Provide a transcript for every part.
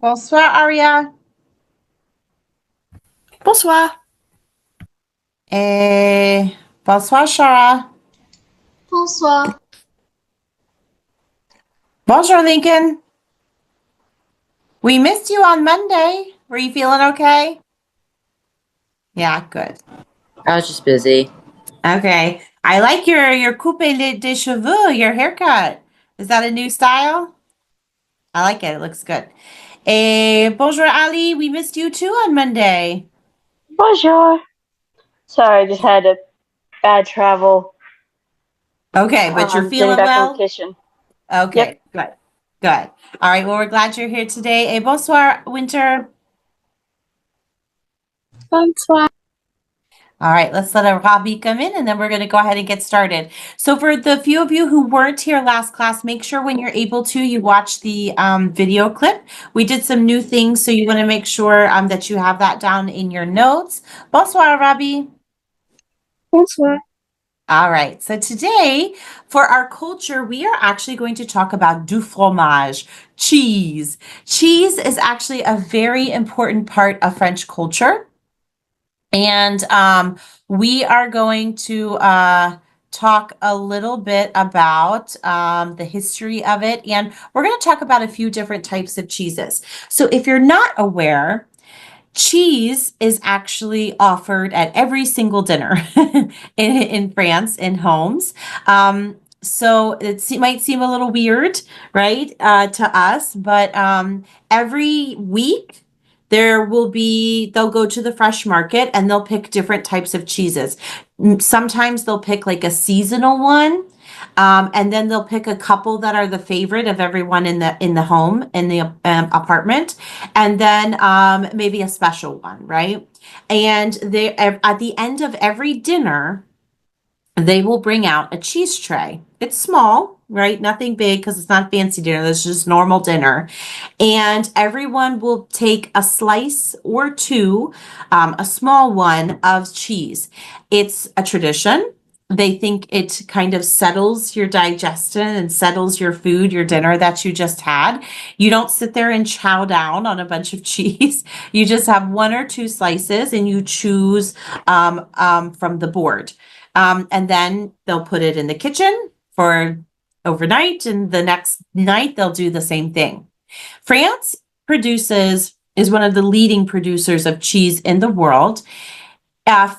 Bonsoir, Aria. Bonsoir. Et bonsoir, Shara. Bonsoir. Bonjour, Lincoln. We missed you on Monday. Were you feeling okay? Yeah, good. I was just busy. Okay. I like your coupe de cheveux, your haircut. Is that a new style? I like it. It looks good. Et bonjour, Ali. We missed you too on Monday. Bonjour. Sorry, I just had a bad travel. Okay, but you're Getting feeling back from the well? kitchen. Yep. Okay, good. Good. All right. Well, we're glad you're here today. Et bonsoir, Winter. Bonsoir. All right, let's let Robbie come in and then we're going to go ahead and get started. So for the few of you who weren't here last class, make sure when you're able to, you watch the video clip. We did some new things, so you want to make sure that you have that down in your notes. Bonsoir, Robbie. Bonsoir. All right, so today for our culture, we are actually going to talk about du fromage, cheese. Cheese is actually a very important part of French culture. And we are going to talk a little bit about the history of it. And we're going to talk about a few different types of cheeses. So if you're not aware, cheese is actually offered at every single dinner in France in homes. So it might seem a little weird, right, to us, but every week they'll go to the fresh market and they'll pick different types of cheeses. Sometimes they'll pick like a seasonal one. And then they'll pick a couple that are the favorite of everyone in the home, in the apartment, and then maybe a special one, right? And they at the end of every dinner, they will bring out a cheese tray. It's small, right? Nothing big because it's not fancy dinner. This is just normal dinner. And everyone will take a slice or two, a small one of cheese. It's a tradition. They think it kind of settles your digestion and settles your food, your dinner that you just had. You don't sit there and chow down on a bunch of cheese. You just have one or two slices and you choose from the board. And then they'll put it in the kitchen for overnight, and the next night they'll do the same thing. France is one of the leading producers of cheese in the world.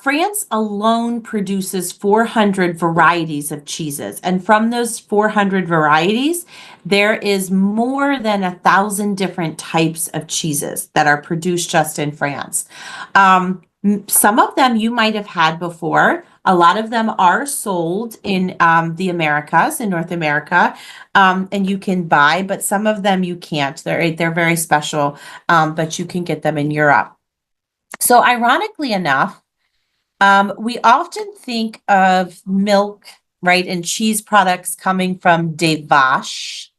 France alone produces 400 varieties of cheeses. And from those 400 varieties, there is more than 1,000 different types of cheeses that are produced just in France. Some of them you might have had before. A lot of them are sold in the Americas, in North America, and you can buy, but some of them you can't. They're very special, but you can get them in Europe. So ironically enough, we often think of milk, right, and cheese products coming from des vaches.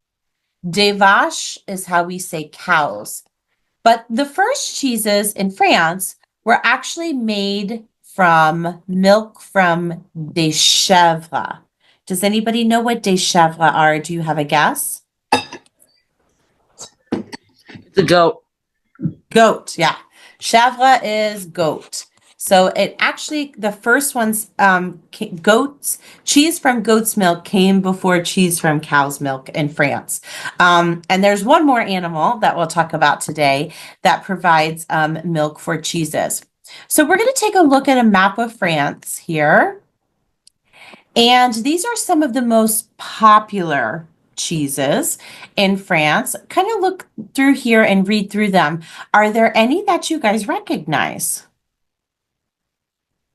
Des vaches is how we say cows. But the first cheeses in France were actually made from milk from des chèvres. Does anybody know what des chèvres are? Do you have a guess? The goat. Goat, yeah. Chèvre is goat. So it actually, the first ones, goats, cheese from goat's milk came before cheese from cow's milk in France. And there's one more animal that we'll talk about today that provides milk for cheeses. So we're going to take a look at a map of France here. And these are some of the most popular cheeses in France. Kind of look through here and read through them. Are there any that you guys recognize?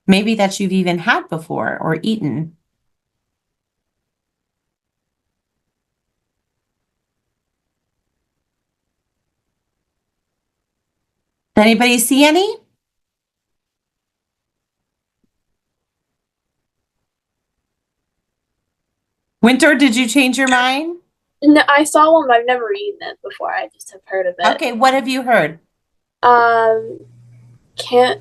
Maybe that you've even had before or eaten. Anybody see any? Winter, did you change your mind? No, I saw one, but I've never eaten it before. I just have heard of it. Okay, what have you heard? I can't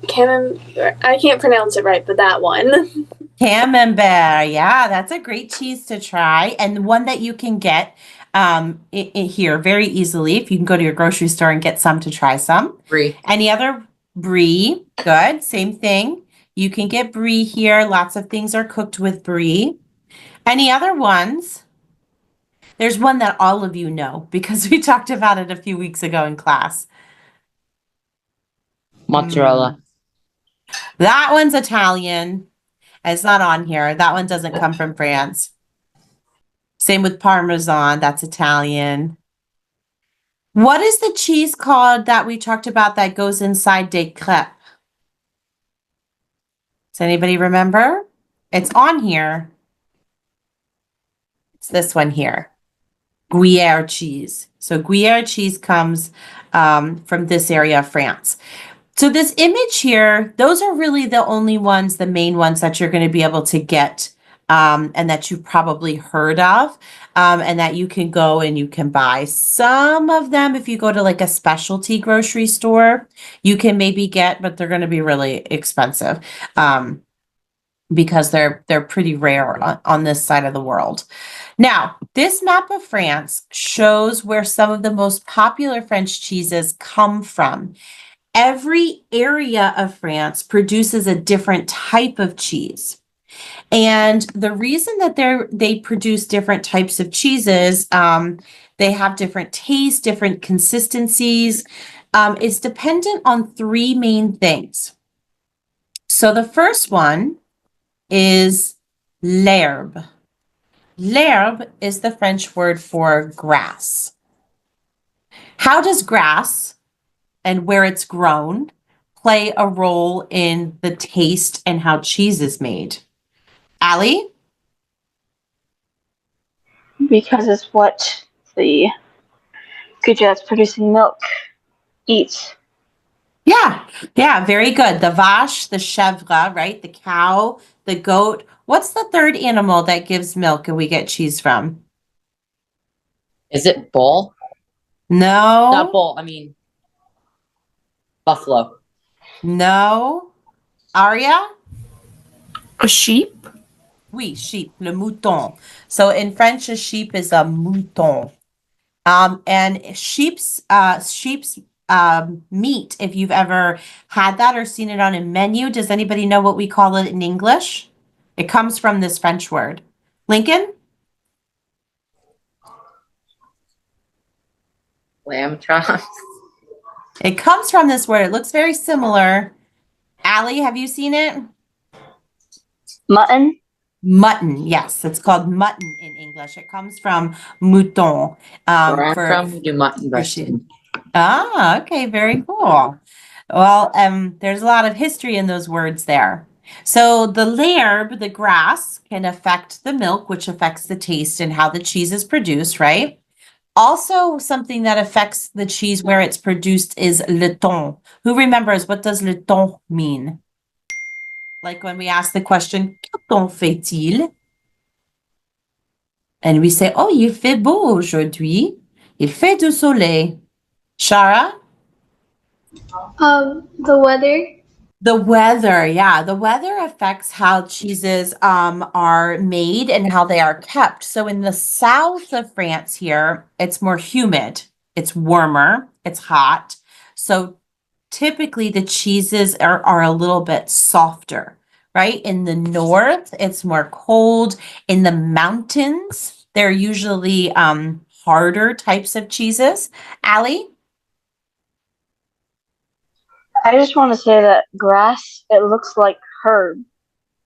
pronounce it right, but that one. Camembert, yeah, that's a great cheese to try, and one that you can get here very easily. If you can go to your grocery store and get some to try some. Brie. Any other brie? Good. Same thing. You can get brie here. Lots of things are cooked with brie. Any other ones? There's one that all of you know because we talked about it a few weeks ago in class. Mozzarella. That one's Italian. It's not on here. That one doesn't come from France. Same with Parmesan. That's Italian. What is the cheese called that we talked about that goes inside des crêpes? Does anybody remember? It's on here. It's this one here. Gruyere cheese. So Gruyere cheese comes from this area of France. So this image here, those are really the only ones, the main ones that you're going to be able to get and that you've probably heard of and that you can go and you can buy. Some of them, if you go to like a specialty grocery store, you can maybe get, but they're going to be really expensive because they're pretty rare on this side of the world. Now, this map of France shows where some of the most popular French cheeses come from. Every area of France produces a different type of cheese. And the reason that they produce different types of cheeses, they have different tastes, different consistencies, is dependent on three main things. So the first one is l'herbe. L'herbe is the French word for grass. How does grass and where it's grown play a role in the taste and how cheese is made? Allie? Because it's what the creature that's producing milk eats. Yeah, very good. The vache, the chèvre, right? The cow, the goat. What's the third animal that gives milk and we get cheese from? Is it bull? No. Not bull. I mean, buffalo. No. Aria? A sheep? Oui, sheep, le mouton. So in French, a sheep is a mouton. And sheep's meat, if you've ever had that or seen it on a menu, does anybody know what we call it in English? It comes from this French word. Lincoln? Lamb chops. It comes from this word. It looks very similar. Allie, have you seen it? Mutton? Mutton, yes. It's called mutton in English. It comes from mouton. Where I'm from, we do mutton sheep. breasting. Ah, okay, very cool. Well, there's a lot of history in those words there. So the l'herbe, the grass, can affect the milk, which affects the taste and how the cheese is produced, right? Also, something that affects the cheese where it's produced is le ton. Who remembers what does le ton mean? Like when we ask the question, que ton fait-il? And we say, oh, il fait beau aujourd'hui. Il fait du soleil. Shara? The weather. The weather, yeah. The weather affects how cheeses are made and how they are kept. So in the south of France here, it's more humid. It's warmer. It's hot. So typically the cheeses are a little bit softer, right? In the north, it's more cold. In the mountains, they're usually harder types of cheeses. Allie? I just want to say that grass, it looks like herb.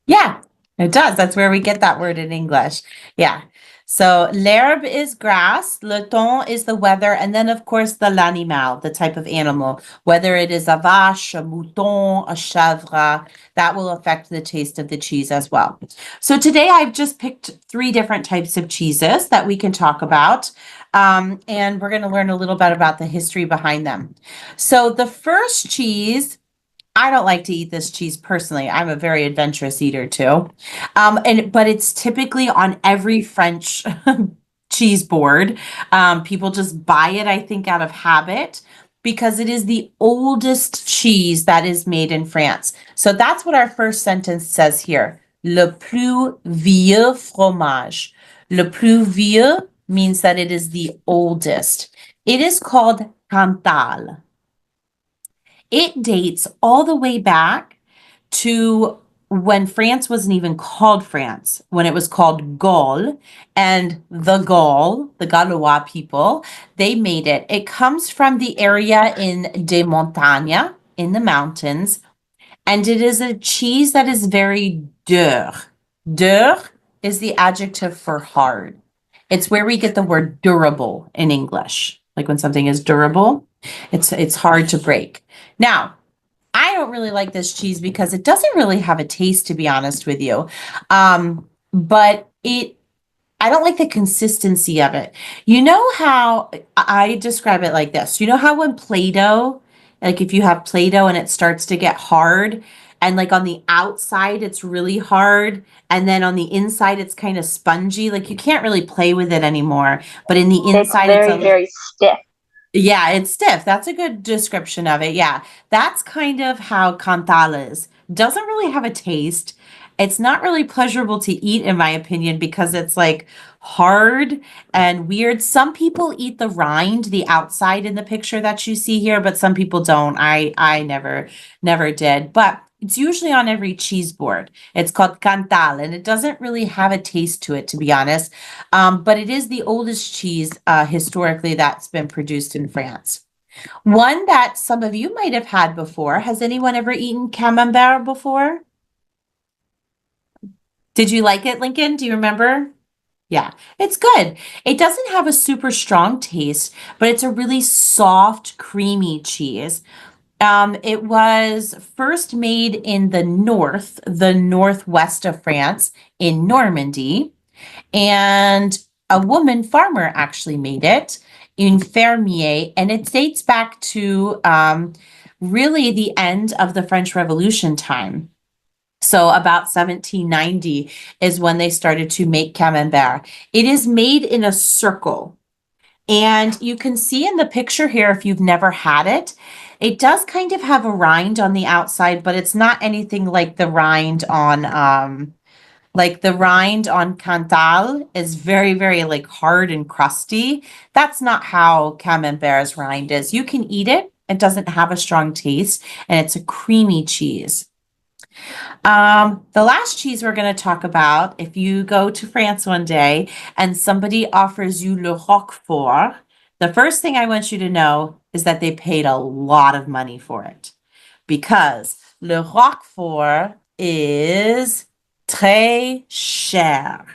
Yeah, it does. That's where we get that word in English. Yeah. So l'herbe is grass, le ton is the weather, and then of course the l'animal, the type of animal, whether it is a vache, a mouton, a chèvre, that will affect the taste of the cheese as well. So today I've just picked 3 different types of cheeses that we can talk about. And we're going to learn a little bit about the history behind them. So the first cheese, I don't like to eat this cheese personally. I'm a very adventurous eater too. But it's typically on every French cheese board. People just buy it, I think, out of habit because it is the oldest cheese that is made in France. So that's what our first sentence says here. Le plus vieux fromage. Le plus vieux means that it is the oldest. It is called Cantal. It dates all the way back to when France wasn't even called France, when it was called Gaul, and the Gaul, the Gaulois people, they made it. It comes from the area in des Montagnes, in the mountains, and it is a cheese that is very dur. Dur is the adjective for hard. It's where we get the word durable in English. Like when something is durable, it's hard to break. Now, I don't really like this cheese because it doesn't really have a taste, to be honest with you. But I don't like the consistency of it. You know how I describe it like this? You know how when Play-Doh, like if you have Play-Doh and it starts to get hard, and like on the outside it's really hard, and then on the inside it's kind of spongy, like you can't really play with it anymore. But in the It's inside, very, very stiff. yeah, it's stiff. That's a good description of it. Yeah, that's kind of how Cantal is. Doesn't really have a taste. It's not really pleasurable to eat, in my opinion, because it's like hard and weird. Some people eat the rind, the outside in the picture that you see here, but some people don't. I never did. But it's usually on every cheese board. It's called Cantal, and it doesn't really have a taste to it, to be honest. But it is the oldest cheese historically that's been produced in France. One that some of you might have had before. Has anyone ever eaten camembert before? Did you like it, Lincoln? Do you remember? Yeah, it's good. It doesn't have a super strong taste, but it's a really soft, creamy cheese. It was first made in the northwest of France, in Normandy, and a woman farmer actually made it in Fermier, and it dates back to really the end of the French Revolution time. So about 1790 is when they started to make camembert. It is made in a circle. And you can see in the picture here, if you've never had it, it does kind of have a rind on the outside, but it's not anything like the rind on Cantal is very, very like hard and crusty. That's not how camembert's rind is. You can eat it. It doesn't have a strong taste, and it's a creamy cheese. The last cheese we're going to talk about, if you go to France one day and somebody offers you Le Roquefort, the first thing I want you to know is that they paid a lot of money for it, because Le Roquefort is très cher.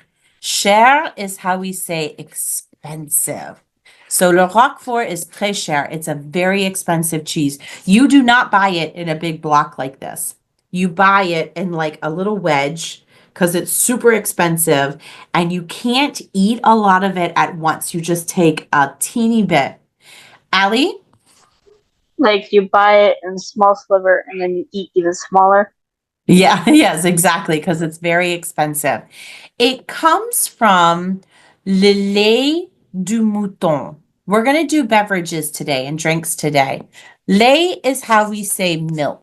Cher is how we say expensive. So Le Roquefort is très cher. It's a very expensive cheese. You do not buy it in a big block like this. You buy it in like a little wedge because it's super expensive, and you can't eat a lot of it at once. You just take a teeny bit. Allie? Like you buy it in a small sliver and then you eat even smaller. Yeah, yes, exactly, because it's very expensive. It comes from le lait du mouton. We're going to do beverages today and drinks today. Lait is how we say milk.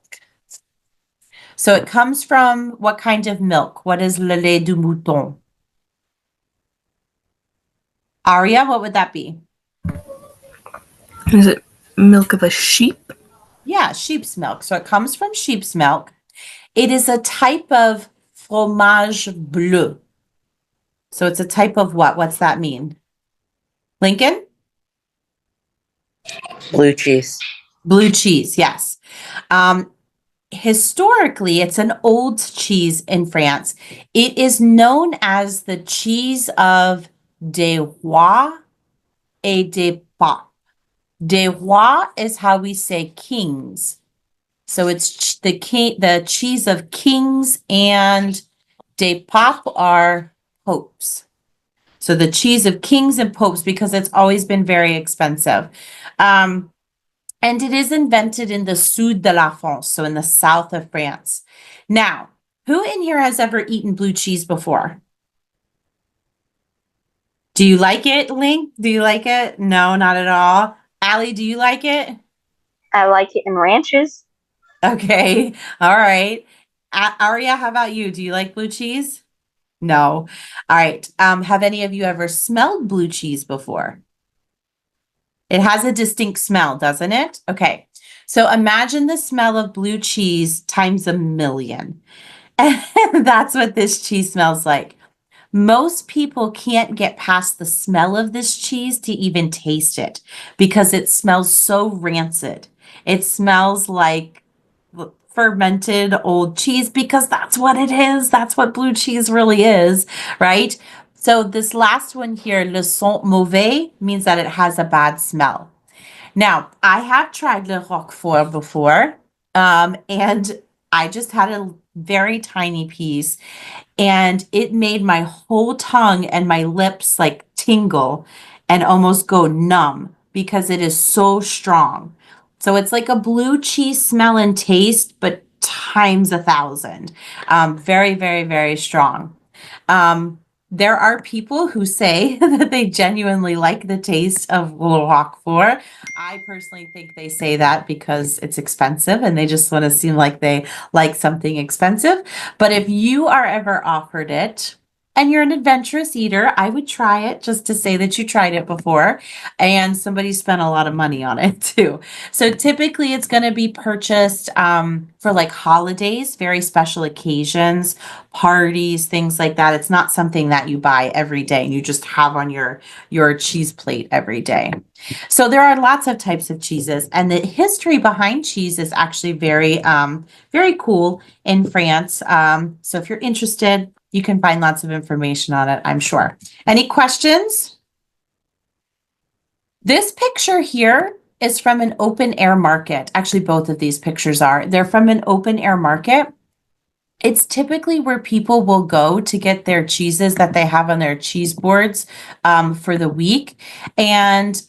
So it comes from what kind of milk? What is le lait du mouton? Aria, what would that be? Is it milk of a sheep? Yeah, sheep's milk. So it comes from sheep's milk. It is a type of fromage bleu. So it's a type of what? What's that mean? Lincoln? Blue cheese. Blue cheese, yes. Historically, it's an old cheese in France. It is known as the cheese of des rois et des papes. Des rois is how we say kings. So it's the cheese of kings, and des papes are popes. So the cheese of kings and popes, because it's always been very expensive. And it is invented in the Sud de la France, so in the south of France. Now, who in here has ever eaten blue cheese before? Do you like it, Link? Do you like it? No, not at all. Allie, do you like it? I like it in ranches. Okay, all right. Aria, how about you? Do you like blue cheese? No. All right. Have any of you ever smelled blue cheese before? It has a distinct smell, doesn't it? Okay. So imagine the smell of blue cheese times a million. And that's what this cheese smells like. Most people can't get past the smell of this cheese to even taste it because it smells so rancid. It smells like fermented old cheese because that's what it is. That's what blue cheese really is, right? So this last one here, le sent mauvais, means that it has a bad smell. Now, I have tried Le Roquefort before, and I just had a very tiny piece, and it made my whole tongue and my lips like tingle and almost go numb because it is so strong. So it's like a blue cheese smell and taste, but times 1,000. Very, very, very strong. There are people who say that they genuinely like the taste of Le Roquefort. I personally think they say that because it's expensive and they just want to seem like they like something expensive. But if you are ever offered it and you're an adventurous eater, I would try it just to say that you tried it before and somebody spent a lot of money on it too. So typically it's going to be purchased for like holidays, very special occasions, parties, things like that. It's not something that you buy every day and you just have on your cheese plate every day. So there are lots of types of cheeses, and the history behind cheese is actually very cool in France. So if you're interested, you can find lots of information on it, I'm sure. Any questions? This picture here is from an open air market. Actually, both of these pictures are. They're from an open air market. It's typically where people will go to get their cheeses that they have on their cheese boards for the week. And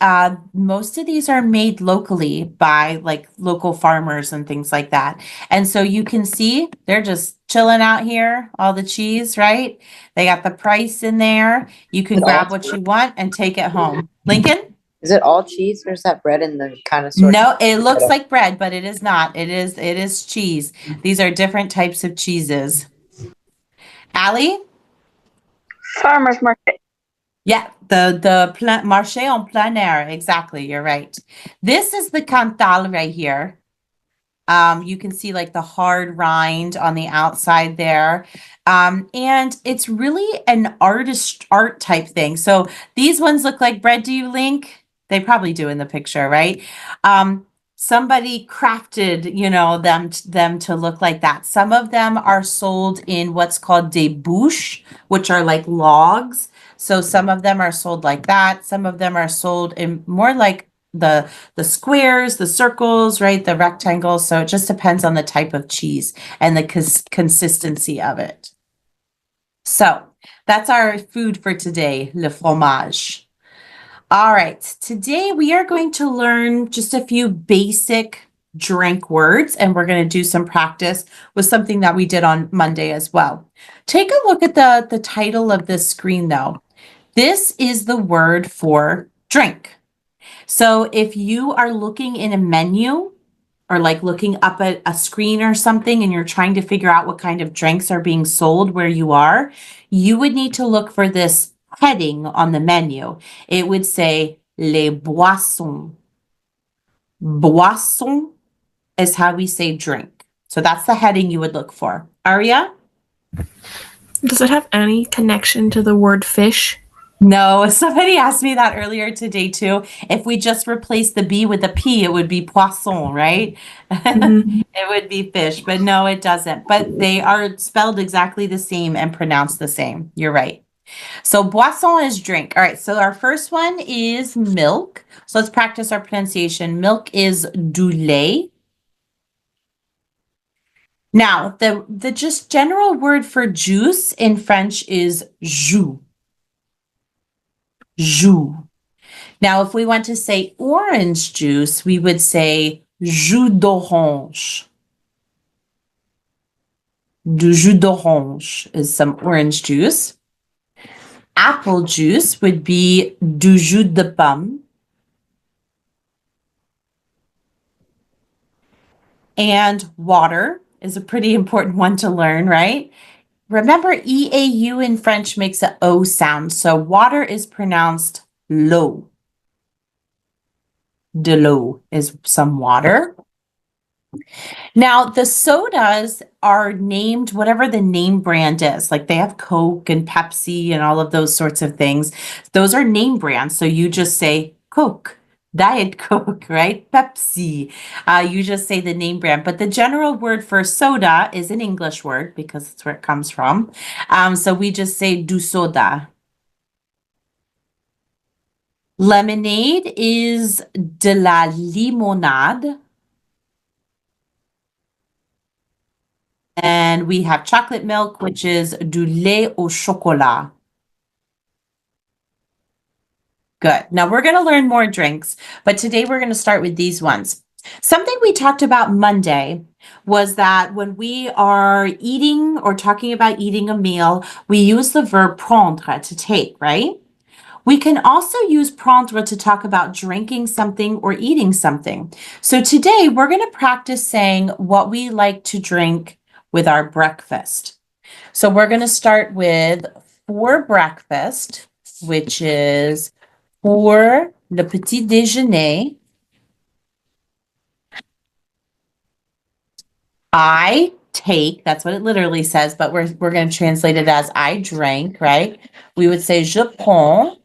most of these are made locally by like local farmers and things like that. And so you can see they're just chilling out here, all the cheese, right? They got the price in there. You can grab what you want and take it home. Lincoln? Is it all cheese or is that bread in the kind of sort? No, it looks like bread, but it is not. It is cheese. These are different types of cheeses. Allie? Farmer's market. Yeah, the marché en plein air. Exactly, you're right. This is the Cantal right here. You can see like the hard rind on the outside there. And it's really an art type thing. So these ones look like bread. Do you, Link? They probably do in the picture, right? Somebody crafted, them to look like that. Some of them are sold in what's called des bûches, which are like logs. So some of them are sold like that. Some of them are sold in more like the squares, the circles, right? The rectangles. So it just depends on the type of cheese and the consistency of it. So that's our food for today, le fromage. All right, today we are going to learn just a few basic drink words, and we're going to do some practice with something that we did on Monday as well. Take a look at the title of this screen though. This is the word for drink. So if you are looking in a menu or like looking up at a screen or something and you're trying to figure out what kind of drinks are being sold where you are, you would need to look for this heading on the menu. It would say les boissons. Boisson is how we say drink. So that's the heading you would look for. Aria? Does it have any connection to the word fish? No, somebody asked me that earlier today too. If we just replace the B with a P, it would be poisson, right? Mhm. It would be fish, but no, it doesn't. But they are spelled exactly the same and pronounced the same. You're right. So boisson is drink. All right, so our first one is milk. So let's practice our pronunciation. Milk is du lait. Now, the just general word for juice in French is jus. Jus. Now, if we want to say orange juice, we would say jus d'orange. Du jus d'orange is some orange juice. Apple juice would be du jus de pomme. And water is a pretty important one to learn, right? remember EAU in French makes an O sound. So water is pronounced l'eau. De l'eau is some water. Now, the sodas are named whatever the name brand is. Like they have Coke and Pepsi and all of those sorts of things. Those are name brands. So you just say Coke, Diet Coke, right? Pepsi. You just say the name brand. But the general word for soda is an English word because that's where it comes from. So we just say du soda. Lemonade is de la limonade. And we have chocolate milk, which is du lait au chocolat. Good. Now we're going to learn more drinks, but today we're going to start with these ones. Something we talked about Monday was that when we are eating or talking about eating a meal, we use the verb prendre to take, right? We can also use prendre to talk about drinking something or eating something. So today we're going to practice saying what we like to drink with our breakfast. So we're going to start with for breakfast, which is pour le petit déjeuner. I take, that's what it literally says, but we're going to translate it as I drank, right? We would say je prends,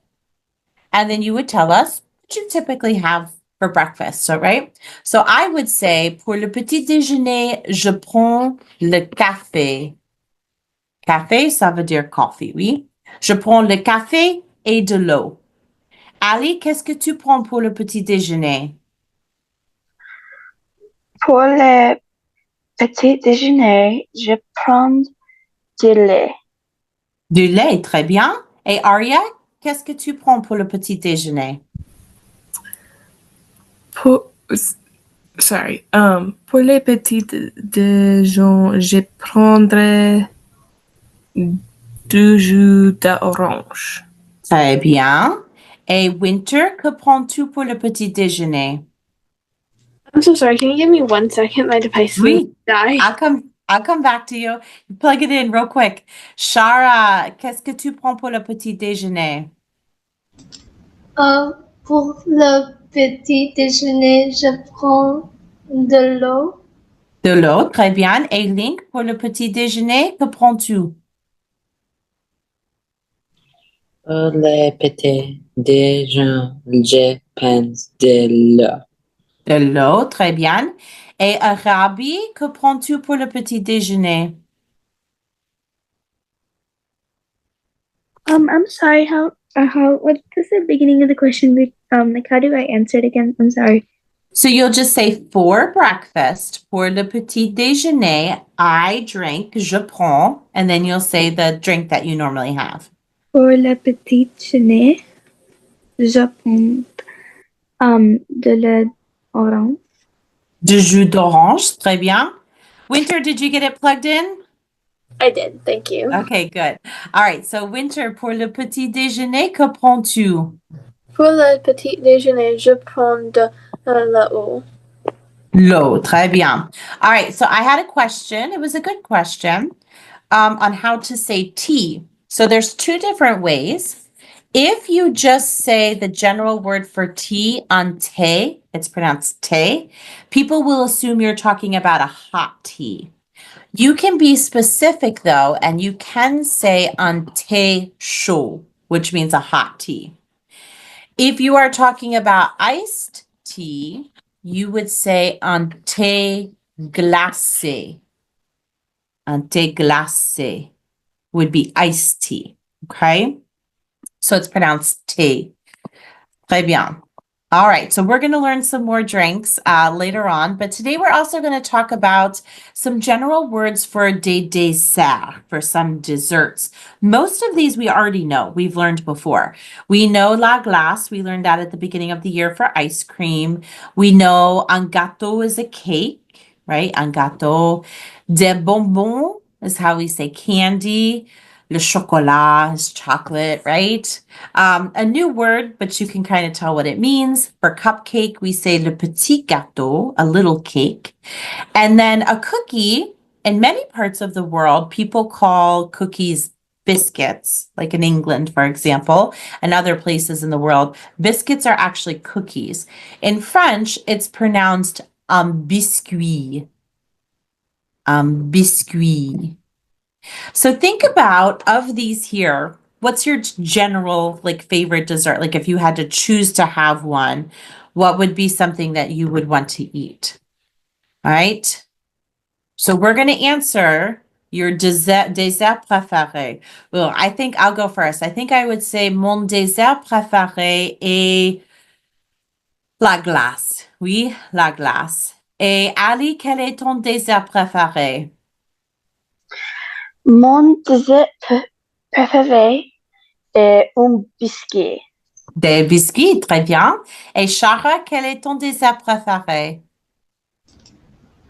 and then you would tell us what you typically have for breakfast. So, right? So I would say, pour le petit déjeuner, je prends le café. Café, ça veut dire coffee, oui. Je prends le café et de l'eau. Ali, qu'est-ce que tu prends pour le petit déjeuner? Pour le petit déjeuner, je prends du lait. Du lait, très bien. Et Aria, qu'est-ce que tu prends pour le petit déjeuner? Pour, pour les petits déjeuners, je prendrai du jus d'orange. Très bien. Et Winter, que prends-tu pour le petit déjeuner? I'm so sorry. Can you give me 1 second? My device Oui. will die. I'll come back to you. Plug it in real quick. Shara, qu'est-ce que tu prends pour le petit déjeuner? Pour le petit déjeuner, je prends de l'eau. De l'eau, très bien. Et Link, pour le petit déjeuner, que prends-tu? Pour le petit déjeuner, je pense de l'eau. De l'eau, très bien. Et Rabi, que prends-tu pour le petit déjeuner? I'm sorry. What was the beginning of the question? Like, how do I answer it again? I'm sorry. So you'll just say for breakfast, pour le petit déjeuner, I drink, je prends, and then you'll say the drink that you normally have. Pour le petit déjeuner, je prends de l'orange. Du jus d'orange, très bien. Winter, did you get it plugged in? I did. Thank you. Okay, good. All right, so Winter, pour le petit déjeuner, que prends-tu? Pour le petit déjeuner, je prends de l'eau. L'eau, très bien. All right, so I had a question. It was a good question on how to say tea. So there's two different ways. If you just say the general word for tea on thé, it's pronounced thé, people will assume you're talking about a hot tea. You can be specific though, and you can say un thé chaud, which means a hot tea. If you are talking about iced tea, you would say un thé glacé. Un thé glacé would be iced tea, okay? So it's pronounced tea. Très bien. All right, so we're going to learn some more drinks later on, but today we're also going to talk about some general words for des desserts, for some desserts. Most of these we already know, we've learned before. We know la glace, we learned that at the beginning of the year for ice cream. We know un gâteau is a cake, right? Un gâteau. Des bonbons is how we say candy. Le chocolat is chocolate, right? A new word, but you can kind of tell what it means. For cupcake, we say le petit gâteau, a little cake. And then a cookie in many parts of the world, people call cookies biscuits, like in England, for example, and other places in the world. Biscuits are actually cookies. In French, it's pronounced biscuit. Biscuit. So think about, of these here, what's your general like favorite dessert? Like if you had to choose to have one, what would be something that you would want to eat? All right. So we're going to answer your dessert préféré. Well, I think I'll go first. I think I would say mon dessert préféré est la glace. Oui, la glace. Et Ali, quel est ton dessert préféré? Mon dessert préféré est un biscuit. Des biscuits, très bien. Et Shara, quel est ton dessert préféré?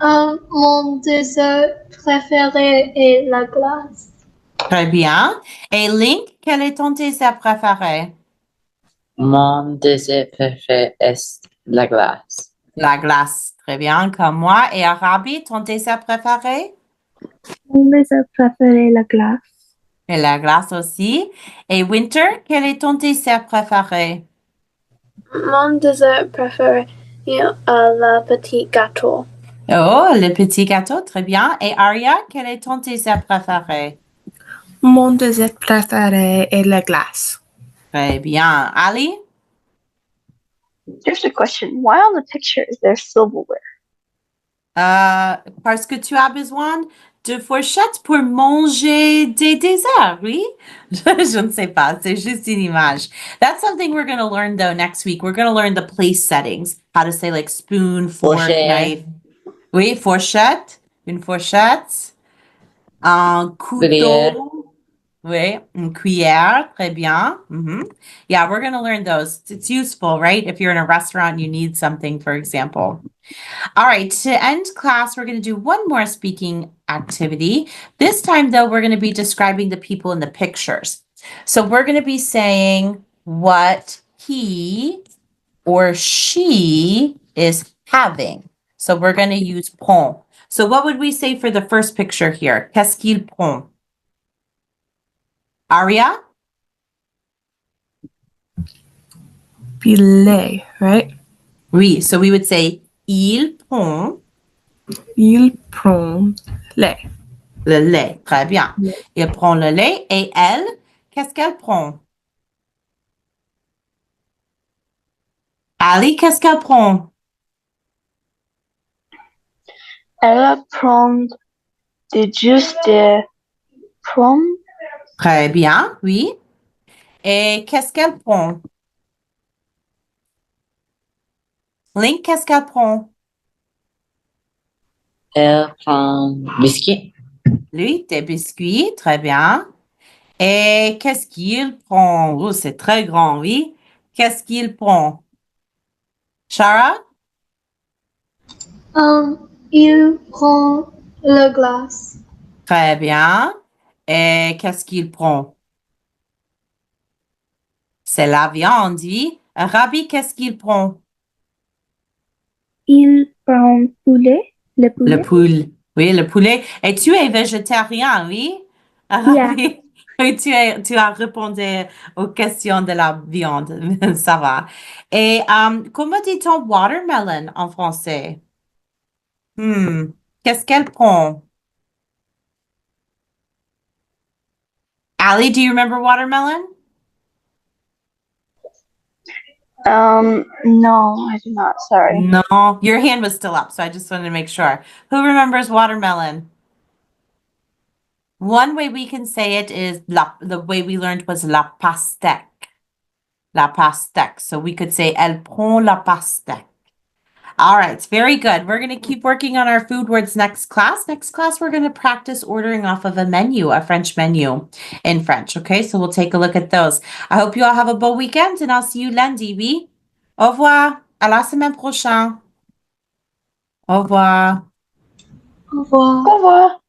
Mon dessert préféré est la glace. Très bien. Et Link, quel est ton dessert préféré? Mon dessert préféré est la glace. La glace, très bien, comme moi. Et Arabi, ton dessert préféré? Mon dessert préféré, la glace. Et la glace aussi. Et Winter, quel est ton dessert préféré? Mon dessert préféré est le petit gâteau. Oh, le petit gâteau, très bien. Et Aria, quel est ton dessert préféré? Mon dessert préféré est la glace. Très bien. Ali? Here's a question. Why on the picture is there silverware? Parce que tu as besoin de fourchettes pour manger des desserts, oui? Je ne sais pas, c'est juste une image. That's something we're going to learn though next week. We're going to learn the place settings, how to say like spoon, fork, Fourchette. knife. Oui, fourchette, une fourchette. Un Cuillère. couteau. Oui, une cuillère, très bien. Yeah, we're going to learn those. It's useful, right? If you're in a restaurant, you need something, for example. All right, to end class, we're going to do one more speaking activity. This time, though, we're going to be describing the people in the pictures. So we're going to be saying what he or she is having. So we're going to use prend. So what would we say for the first picture here? Qu'est-ce qu'il prend? Aria? Filet, right? Oui, so we would say il prend Il prend lait. le lait. Très bien. Il prend le lait et elle, qu'est-ce qu'elle prend? Ali, qu'est-ce qu'elle prend? Elle prend du jus de pomme. Très bien, oui. Et qu'est-ce qu'elle prend? Link, qu'est-ce qu'elle prend? Elle prend biscuit. Lui, des biscuits, très bien. Et qu'est-ce qu'il prend? Oh, c'est très grand, oui. Qu'est-ce qu'il prend? Shara? Il prend la glace. Très bien. Et qu'est-ce qu'il prend? C'est la viande, oui. Rabi, qu'est-ce qu'il prend? Il prend poulet. Le poulet. Le poulet. Oui, le poulet. Et tu es végétarien, oui? Yeah. Oui. Oui, tu as répondu aux questions de la viande. Ça va. Et comment dit-on watermelon en français? Qu'est-ce qu'elle prend? Ali, do you remember watermelon? No, I do not. Sorry. No, your hand was still up, so I just wanted to make sure. Who remembers watermelon? One way we can say it is the way we learned was la pastèque. La pastèque. So we could say elle prend la pastèque. All right, very good. We're going to keep working on our food words next class. Next class, we're going to practice ordering off of a menu, a French menu in French. Okay, so we'll take a look at those. I hope you all have a beau weekend and I'll see you lundi, oui? Au revoir. À la semaine prochaine. Au revoir. Au revoir. Au revoir.